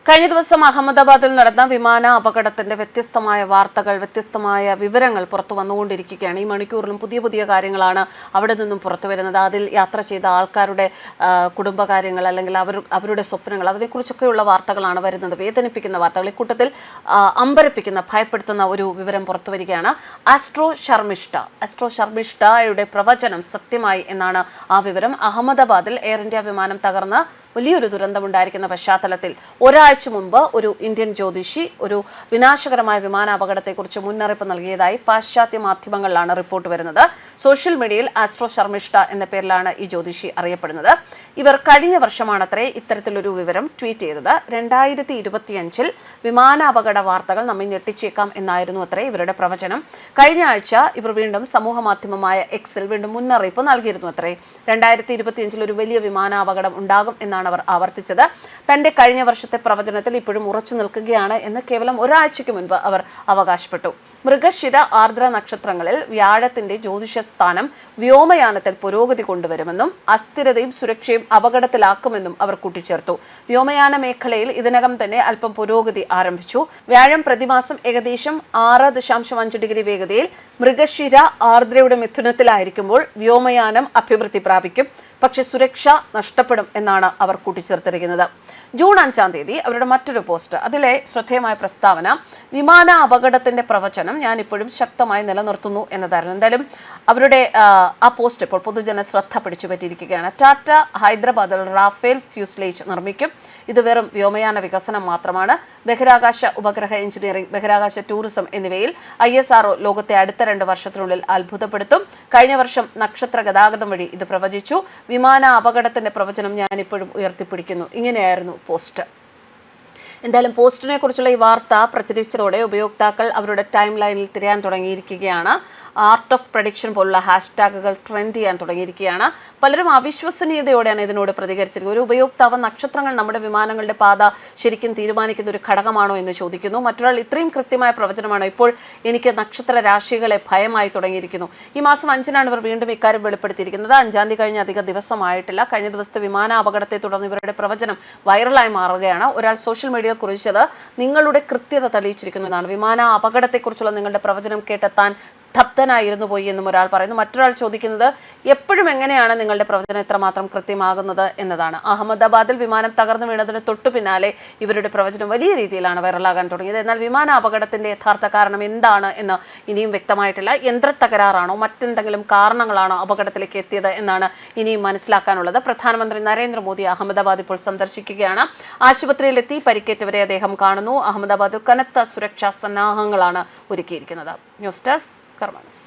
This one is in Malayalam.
കഴിഞ്ഞ ദിവസം അഹമ്മദാബാദിൽ നടന്ന വിമാന അപകടത്തിന്റെ വ്യത്യസ്തമായ വാർത്തകൾ, വ്യത്യസ്തമായ വിവരങ്ങൾ പുറത്തു വന്നുകൊണ്ടിരിക്കുകയാണ്. ഈ മണിക്കൂറിലും പുതിയ പുതിയ കാര്യങ്ങളാണ് അവിടെ നിന്നും പുറത്തു വരുന്നത്. അതിൽ യാത്ര ചെയ്ത ആൾക്കാരുടെ കുടുംബകാര്യങ്ങൾ അല്ലെങ്കിൽ അവരുടെ സ്വപ്നങ്ങൾ, അതിനെക്കുറിച്ചൊക്കെയുള്ള വാർത്തകളാണ് വരുന്നത്. വേദനിപ്പിക്കുന്ന വാർത്തകൾ. ഇക്കൂട്ടത്തിൽ അമ്പരപ്പിക്കുന്ന, ഭയപ്പെടുത്തുന്ന ഒരു വിവരം പുറത്തു വരികയാണ്. ആസ്ട്രോ ശർമിഷ്ഠയുടെ പ്രവചനം സത്യമായി എന്നാണ് ആ വിവരം. അഹമ്മദാബാദിൽ എയർ ഇന്ത്യ വിമാനം തകർന്ന് വലിയൊരു ദുരന്തമുണ്ടായിരിക്കുന്ന പശ്ചാത്തലത്തിൽ ഒരാഴ്ച മുമ്പ് ഒരു ഇന്ത്യൻ ജ്യോതിഷി ഒരു വിനാശകരമായ വിമാനാപകടത്തെക്കുറിച്ച് മുന്നറിയിപ്പ് നൽകിയതായി പാശ്ചാത്യ മാധ്യമങ്ങളിലാണ് റിപ്പോർട്ട് വരുന്നത്. സോഷ്യൽ മീഡിയയിൽ ആസ്ട്രോ ശർമിഷ്ഠ എന്ന പേരിലാണ് ഈ ജ്യോതിഷി അറിയപ്പെടുന്നത്. ഇവർ കഴിഞ്ഞ വർഷമാണത്രേ ഇത്തരത്തിലൊരു വിവരം ട്വീറ്റ് ചെയ്തത്. 2025 വിമാനാപകട വാർത്തകൾ നമ്മെ ഞെട്ടിച്ചേക്കാം എന്നായിരുന്നു അത്രേ ഇവരുടെ പ്രവചനം. കഴിഞ്ഞ ആഴ്ച ഇവർ വീണ്ടും സമൂഹ മാധ്യമമായ എക്സിൽ വീണ്ടും മുന്നറിയിപ്പ് നൽകിയിരുന്നു അത്രേ. 2025 ഒരു വലിയ വിമാനാപകടം ഉണ്ടാകും എന്നാണ് അവർ ആവർത്തിച്ചത്. തന്റെ കഴിഞ്ഞ വർഷത്തെ പ്രവചനത്തിൽ ഇപ്പോഴും ഉറച്ചു നിൽക്കുകയാണ് എന്ന് കേവലം ഒരാഴ്ചയ്ക്ക് മുൻപ് അവർ അവകാശപ്പെട്ടു. മൃഗശിര ആർദ്ര നക്ഷത്രങ്ങളിൽ വ്യാഴത്തിന്റെ ജ്യോതിഷ സ്ഥാനം വ്യോമയാനത്തിൽ പുരോഗതി കൊണ്ടുവരുമെന്നും അസ്ഥിരതയും സുരക്ഷയും അപകടത്തിലാക്കുമെന്നും അവർ കൂട്ടിച്ചേർത്തു. വ്യോമയാന മേഖലയിൽ ഇതിനകം തന്നെ അല്പം പുരോഗതി ആരംഭിച്ചു. വ്യാഴം പ്രതിമാസം ഏകദേശം 6.5 ഡിഗ്രി വേഗതയിൽ മൃഗശിര ആർദ്രയുടെ മിഥുനത്തിലായിരിക്കുമ്പോൾ വ്യോമയാനം അഭിവൃദ്ധി പ്രാപിക്കും. പക്ഷെ സുരക്ഷ നഷ്ടപ്പെടും എന്നാണ് അവർ കൂട്ടിച്ചേർത്തിരിക്കുന്നത്. ജൂൺ 5-ാം തീയതി അവരുടെ മറ്റൊരു പോസ്റ്റ്, അതിലെ ശ്രദ്ധേയമായ പ്രസ്താവന, വിമാന അപകടത്തിന്റെ പ്രവചനം ഞാൻ ഇപ്പോഴും ശക്തമായി നിലനിർത്തുന്നു എന്നതായിരുന്നു. എന്തായാലും അവരുടെ ആ പോസ്റ്റ് ഇപ്പോൾ പൊതുജന ശ്രദ്ധ പിടിച്ചുപറ്റിയിരിക്കുകയാണ്. ടാറ്റ ഹൈദരാബാദിൽ റാഫേൽ ഫ്യൂസ്ലേജ് നിർമ്മിക്കും. ഇത് വെറും വ്യോമയാന വികസനം മാത്രമാണ്. ബഹിരാകാശ ഉപഗ്രഹ എഞ്ചിനീയറിംഗ്, ബഹിരാകാശ ടൂറിസം എന്നിവയിൽ ISRO ലോകത്തെ അടുത്ത 2 വർഷത്തിനുള്ളിൽ അത്ഭുതപ്പെടുത്തും. കഴിഞ്ഞ വർഷം നക്ഷത്ര ഗതാഗതം വഴി ഇത് പ്രവചിച്ചു. വിമാന അപകടത്തിന്റെ പ്രവചനം ഞാൻ ഇപ്പോഴും ഉയർത്തിപ്പിടിക്കുന്നു. ഇങ്ങനെയായിരുന്നു പോസ്റ്റ്. എന്തായാലും പോസ്റ്റിനെ കുറിച്ചുള്ള ഈ വാർത്ത പ്രചരിച്ചതോടെ ഉപയോക്താക്കൾ അവരുടെ ടൈം ലൈനിൽ തിരയാൻ തുടങ്ങിയിരിക്കുകയാണ്. ആർട്ട് ഓഫ് പ്രഡിക്ഷൻ പോലുള്ള ഹാഷ്ടാഗുകൾ ട്രെൻഡ് ചെയ്യാൻ തുടങ്ങിയിരിക്കുകയാണ്. പലരും അവിശ്വസനീയതയോടെയാണ് ഇതിനോട് പ്രതികരിച്ചിരിക്കുന്നത്. ഒരു ഉപയോക്താവ് നക്ഷത്രങ്ങൾ നമ്മുടെ വിമാനങ്ങളുടെ പാത ശരിക്കും തീരുമാനിക്കുന്ന ഒരു ഘടകമാണോ എന്ന് ചോദിക്കുന്നു. മറ്റൊരാൾ ഇത്രയും കൃത്യമായ പ്രവചനമാണോ? ഇപ്പോൾ എനിക്ക് നക്ഷത്ര രാശികളെ ഭയമായി തുടങ്ങിയിരിക്കുന്നു. ഈ മാസം 5-നാണ് ഇവർ വീണ്ടും ഇക്കാര്യം വെളിപ്പെടുത്തിയിരിക്കുന്നത്. 5-ാം തീയതി കഴിഞ്ഞ് അധിക ദിവസമായിട്ടില്ല. കഴിഞ്ഞ ദിവസത്തെ വിമാന അപകടത്തെ തുടർന്ന് ഇവരുടെ പ്രവചനം വൈറലായി മാറുകയാണ്. ഒരാൾ സോഷ്യൽ മീഡിയ കുറിച്ചത് നിങ്ങളുടെ കൃത്യത തെളിയിച്ചിരിക്കുന്നതാണ്. വിമാന അപകടത്തെക്കുറിച്ചുള്ള നിങ്ങളുടെ പ്രവചനം കേട്ടെത്താൻ സ്തബ്ധനായിരുന്നു പോയി എന്നും ഒരാൾ പറയുന്നു. മറ്റൊരാൾ ചോദിക്കുന്നത് എപ്പോഴും എങ്ങനെയാണ് നിങ്ങളുടെ പ്രവചനം എത്രമാത്രം കൃത്യമാകുന്നത് എന്നതാണ്. അഹമ്മദാബാദിൽ വിമാനം തകർന്നു വീണതിന് തൊട്ടു പിന്നാലെ ഇവരുടെ പ്രവചനം വലിയ രീതിയിലാണ് വൈറലാകാൻ തുടങ്ങിയത്. എന്നാൽ വിമാന അപകടത്തിന്റെ യഥാർത്ഥ കാരണം എന്താണ് എന്ന് ഇനിയും വ്യക്തമായിട്ടില്ല. യന്ത്രത്തകരാറാണോ മറ്റെന്തെങ്കിലും കാരണങ്ങളാണോ അപകടത്തിലേക്ക് എത്തിയത് എന്നാണ് ഇനിയും മനസ്സിലാക്കാനുള്ളത്. പ്രധാനമന്ത്രി നരേന്ദ്രമോദി അഹമ്മദാബാദ് ഇപ്പോൾ സന്ദർശിക്കുകയാണ്. ആശുപത്രിയിലെത്തി പരിക്കേറ്റവരെ അദ്ദേഹം കാണുന്നു. അഹമ്മദാബാദിൽ കനത്ത സുരക്ഷാ സന്നാഹങ്ങളാണ് ഒരുക്കിയിരിക്കുന്നത്. ന്യൂസ് ഡെസ്ക് കർമ്മ ന്യൂസ്.